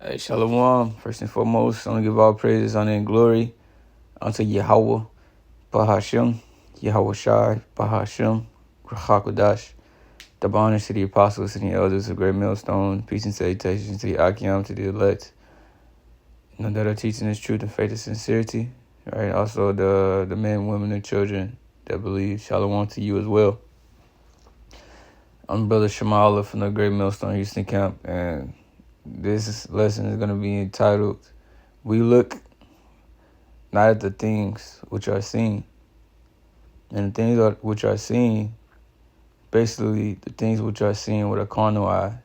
Hey, Shalom. First and foremost, I want to give all praises, honor, and glory unto Yahweh, Bahashem, Yahweh Shai, Bahashem, Rachakodash. Double honors to the apostles and the elders of Great Millstone. Peace and salutations to the Akim, to the elect. That are teaching this truth and faith and sincerity. Right. Also, the men, women, and children that believe. Shalom to you as well. I'm Brother Shamala from the Great Millstone Houston Camp, and this lesson is going to be entitled, We Look Not at the Things Which Are Seen. And the things which are seen, basically the things which are seen with a carnal eye,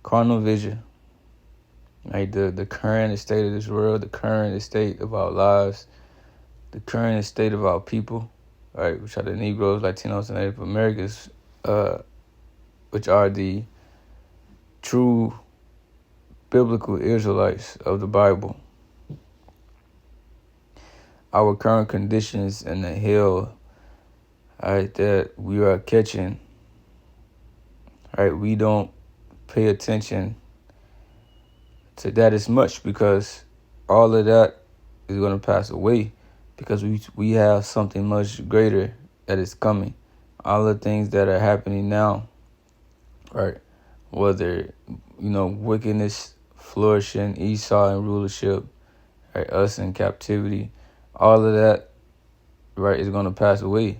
carnal vision. Right? The current state of this world, the current state of our lives, the current state of our people, right, which are the Negroes, Latinos, and Native Americans, which are the true biblical Israelites of the Bible. Our current conditions and the hell, right, that we are catching, right, we don't pay attention to that as much because all of that is going to pass away because we have something much greater that is coming. All the things that are happening now, right, whether, wickedness flourishing, Esau in rulership, right, us in captivity, all of that, right, is going to pass away.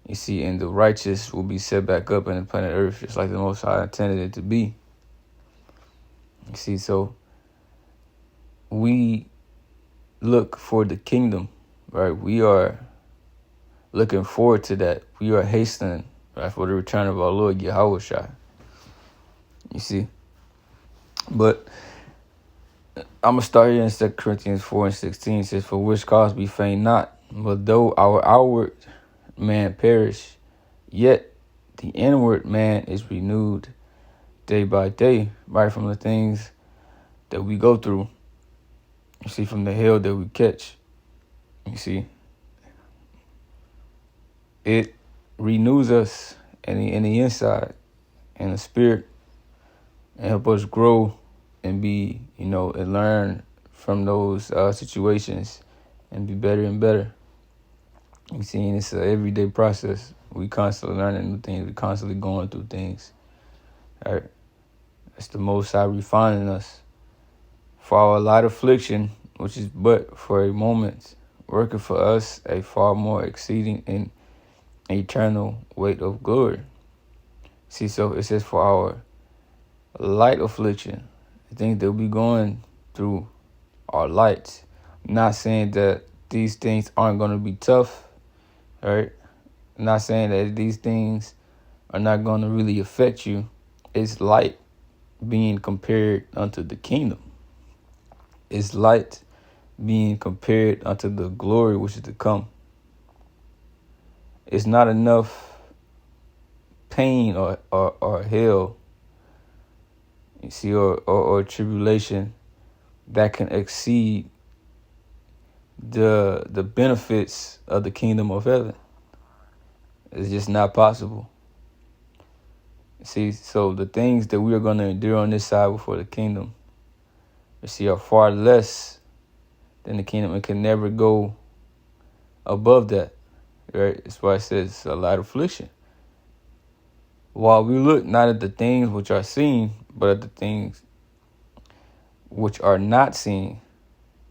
You see, and the righteous will be set back up in the planet Earth, just like the Most High intended it to be. You see, so we look for the kingdom, right? We are looking forward to that. We are hastening, right, for the return of our Lord Yahweh Shai. You see, but I'm going to start here in 2 Corinthians 4:16. It says, For which cause we faint not, but though our outward man perish, yet the inward man is renewed day by day, right, from the things that we go through. You see, from the hell that we catch. You see, it renews us in the inside, in the spirit, and help us grow and be, and learn from those situations and be better and better. You see, and it's an everyday process. We constantly learning new things. We constantly going through things. All right. It's the Most High refining us for our light affliction, which is but for a moment, working for us a far more exceeding and eternal weight of glory. See, so it says for our light affliction, the things that we going through are light. I'm not saying that these things aren't going to be tough, right? I'm not saying that these things are not going to really affect you. It's light being compared unto the kingdom. It's light being compared unto the glory which is to come. It's not enough pain or hell, you see, or tribulation that can exceed the benefits of the kingdom of heaven. It's just not possible. See, so the things that we are going to endure on this side before the kingdom, you see, are far less than the kingdom. It can never go above that, right? That's why it says a light affliction. While we look not at the things which are seen, but at the things which are not seen.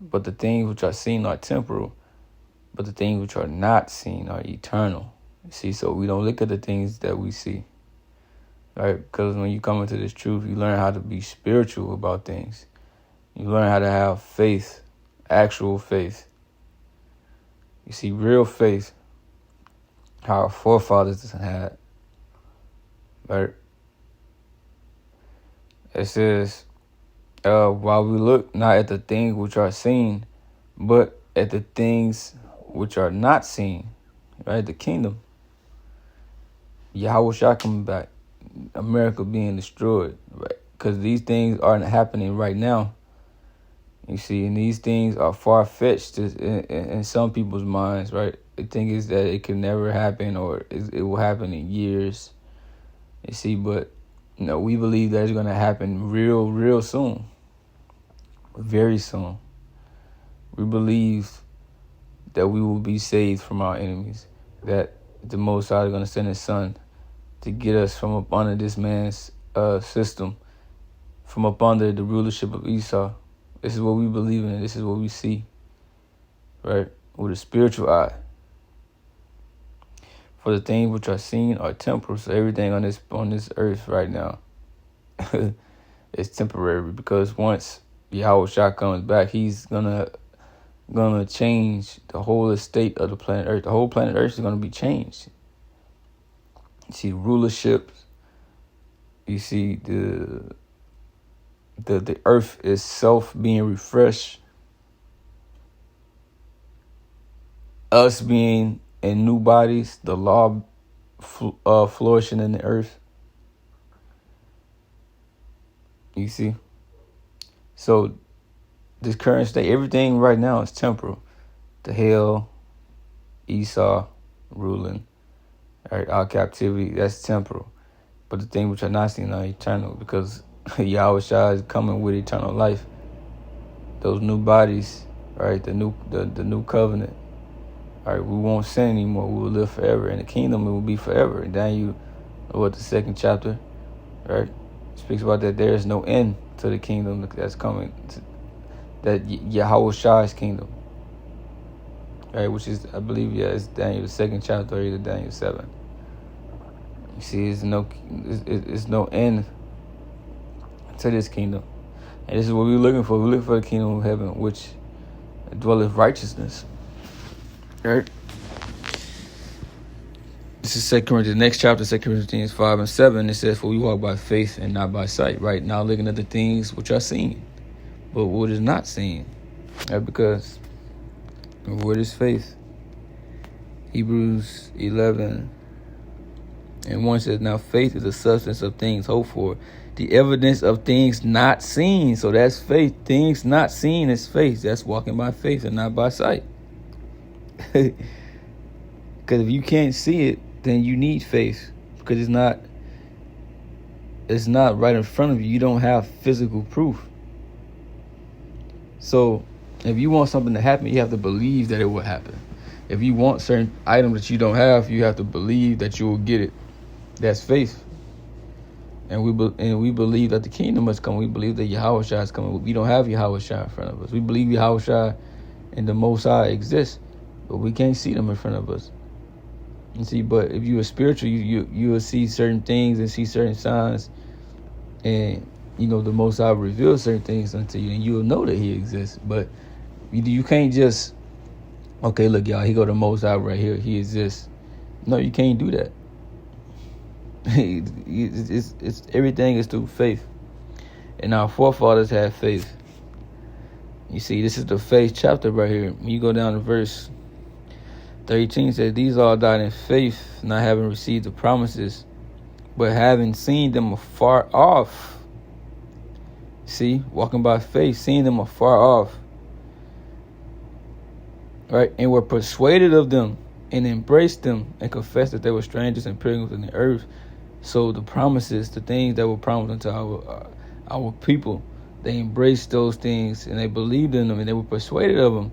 But the things which are seen are temporal, but the things which are not seen are eternal. You see, so we don't look at the things that we see, right? Because when you come into this truth, you learn how to be spiritual about things. You learn how to have faith, actual faith. You see, real faith, how our forefathers had, right? It says, while we look not at the things which are seen, but at the things which are not seen, right? The kingdom. Yahweh Shai coming back. America being destroyed, right? Because these things aren't happening right now. You see, and these things are far-fetched in some people's minds, right? The thing is that it can never happen or it will happen in years. You see, but we believe that it's going to happen real soon. very soon. We believe that we will be saved from our enemies, that the Most High is going to send His Son to get us from up under this man's system, from up under the rulership of Esau. This is what we believe in. This is what we see, right, with a spiritual eye. For the things which are seen are temporal. So everything on this earth right now is temporary, because once Yahweh Shah comes back, He's gonna change the whole estate of the planet Earth. The whole planet Earth is gonna be changed. You see rulership. You see the earth itself being refreshed. Us being in new bodies, the law flourishing in the earth. You see? So this current state, everything right now is temporal. The hell, Esau ruling, right, our captivity, that's temporal. But the thing which are not seen are eternal, because Yahweh Shah is coming with eternal life. Those new bodies, right, the new covenant. All right, we won't sin anymore. We will live forever. In the kingdom, it will be forever. And Daniel, the second chapter, right, speaks about that there is no end to the kingdom that's coming, that Yahweh Shah's kingdom, right, which is, I believe, it's Daniel, the second chapter, or either Daniel 7. You see, it's no end to this kingdom. And this is what we're looking for. We're looking for the kingdom of heaven, which dwelleth righteousness. Right? This is 2 Corinthians, next chapter, 2 Corinthians 5 and 7. It says, for we walk by faith and not by sight. Right? Now looking at the things which are seen, but what is not seen. Right? Because what is faith? Hebrews 11 and 1 says, now faith is the substance of things hoped for, the evidence of things not seen. So that's faith. Things not seen is faith. That's walking by faith and not by sight. Because if you can't see it, then you need faith, because it's not right in front of you. You don't have physical proof. So if you want something to happen, you have to believe that it will happen. If you want certain items that you don't have, you have to believe that you will get it. That's faith. And we believe that the kingdom must come. We believe that Yahweh Shah is coming. We don't have Yahweh Shah in front of us. We believe Yahweh Shah and the Most High exist, but we can't see them in front of us. You see, but if you are spiritual, you will see certain things and see certain signs, and the Most High reveals certain things unto you, and you will know that He exists. But you can't just, okay, look, y'all, He go the Most High right here, He exists. No, you can't do that. It's everything is through faith, and our forefathers had faith. You see, this is the faith chapter right here. When you go down to verse 13, says, these all died in faith, not having received the promises, but having seen them afar off. See, walking by faith, seeing them afar off, right, and were persuaded of them, and embraced them, and confessed that they were strangers and pilgrims in the earth. So the promises, the things that were promised unto our people, they embraced those things, and they believed in them, and they were persuaded of them.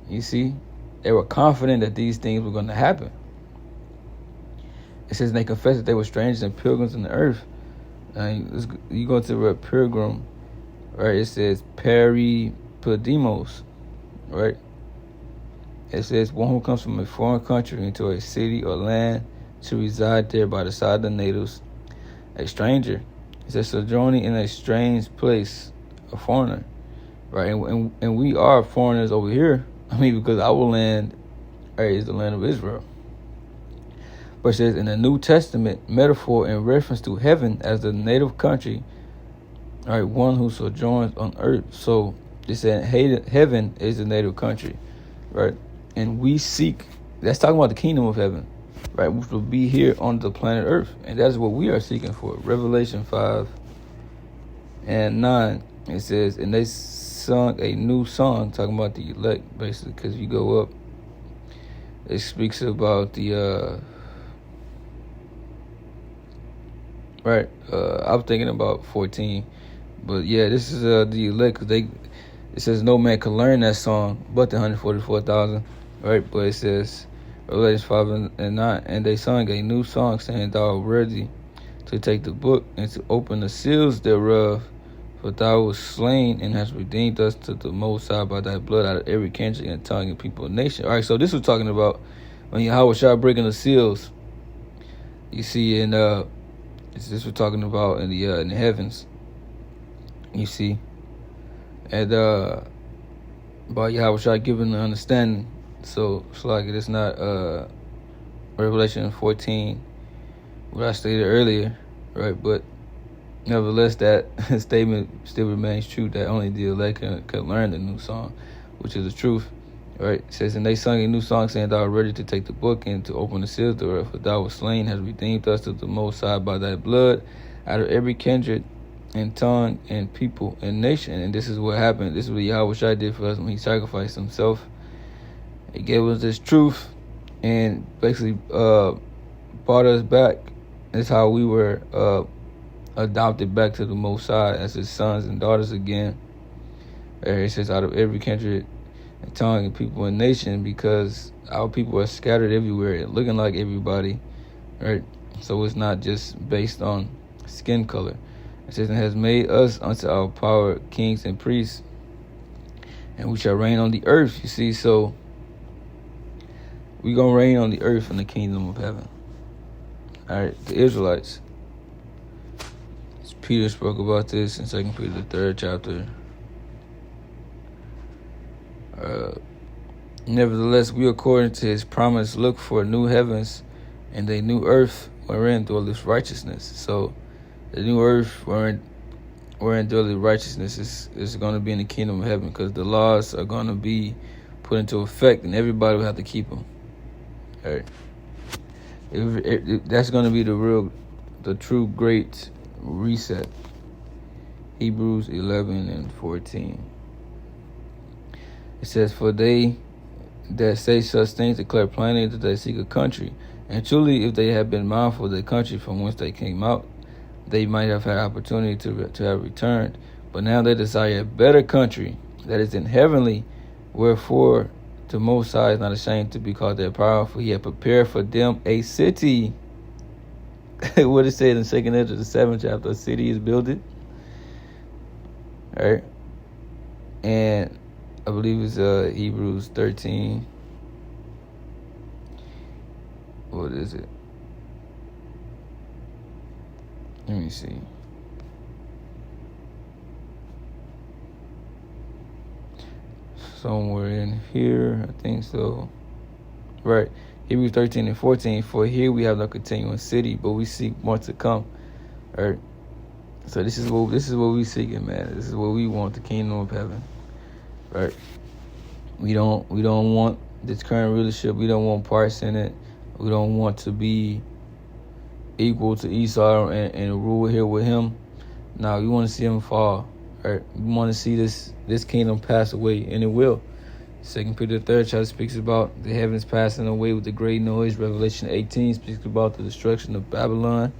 You see, they were confident that these things were going to happen. It says they confessed that they were strangers and pilgrims in the earth. You go to the pilgrim, right? It says peripedimos, right? It says one who comes from a foreign country into a city or land to reside there by the side of the natives. A stranger. It says sojourning in a strange place, a foreigner, right? And we are foreigners over here. I mean, because our land, right, is the land of Israel. But it says in the New Testament, metaphor in reference to heaven as the native country, all right, one who sojourns on earth. So it said heaven is the native country, right? And we seek, that's talking about the kingdom of heaven, right, which will be here on the planet Earth. And that's what we are seeking for. Revelation 5 and 9, it says, and they sung a new song, talking about the elect, basically, because you go up, it speaks about the, right, I'm thinking about 14, But yeah, this is the elect. 'Cause it says no man can learn that song but the 144,000, right? But it says Revelation 5:9, and they sung a new song, saying, "Thou art worthy to take the book and to open the seals thereof, for thou wast slain and hast redeemed us to the Most High by thy blood out of every country and tongue and people and nation." All right, so this was talking about when Yahweh Shah breaking the seals. You see, this was talking about in the heavens. You see, and by Yahweh Shah giving the understanding. So it's like it's not Revelation 14, what I stated earlier, right? But nevertheless, that statement still remains true, that only the elect can learn the new song, which is the truth, right? It says, and they sung a new song, saying, "Thou art ready to take the book and to open the seals thereof, for thou wast slain, hast redeemed us to the Most High by thy blood out of every kindred and tongue and people and nation." And this is what happened. This is what Yahweh Shai did for us when he sacrificed himself. He gave us this truth and basically brought us back. That's how we were adopted back to the Most High as his sons and daughters again. It says out of every country and tongue and people and nation, because our people are scattered everywhere, looking like everybody, right? So it's not just based on skin color. It says, "And has made us unto our power kings and priests, and we shall reign on the earth." You see, so we gonna reign on the earth in the kingdom of heaven. All right, the Israelites. Peter spoke about this in 2 Peter, the 3rd chapter. "Nevertheless, we, according to his promise, look for new heavens and a new earth wherein dwelleth righteousness." So the new earth wherein dwelleth righteousness is going to be in the kingdom of heaven, because the laws are going to be put into effect and everybody will have to keep them. All right. That's going to be the true great reset. Hebrews 11:14. It says, "For they that say such things declare plainly that they seek a country. And truly, if they had been mindful of the country from whence they came out, they might have had opportunity to have returned. But now they desire a better country, that is in heavenly. Wherefore the Most High is not ashamed to be called their power, for he had prepared for them a city." What it said in 2 Ezra, the 7th chapter, a city is builded. All right. And I believe it's Hebrews 13. What is it? Let me see. Somewhere in here, I think so. Right. Hebrews 13:14. "For here we have no continuing city, but we seek more to come." All right. So this is what we seeking, man. This is what we want, the kingdom of heaven. Right. We don't want this current rulership. We don't want parts in it. We don't want to be equal to Esau and rule here with him. Now we want to see him fall. Right. We want to see this kingdom pass away, and it will. 2 Peter, the 3rd chapter, speaks about the heavens passing away with a great noise. Revelation 18 speaks about the destruction of Babylon.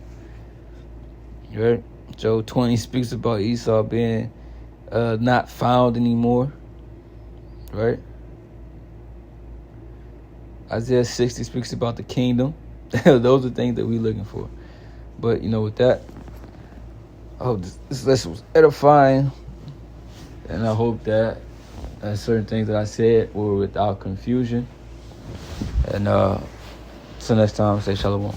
Right. Job 20 speaks about Esau being not found anymore. Right. Isaiah 60 speaks about the kingdom. Those are things that we're looking for. But, with that, I hope this lesson was edifying. And I hope that certain things that I said were without confusion. And till next time, say shalom.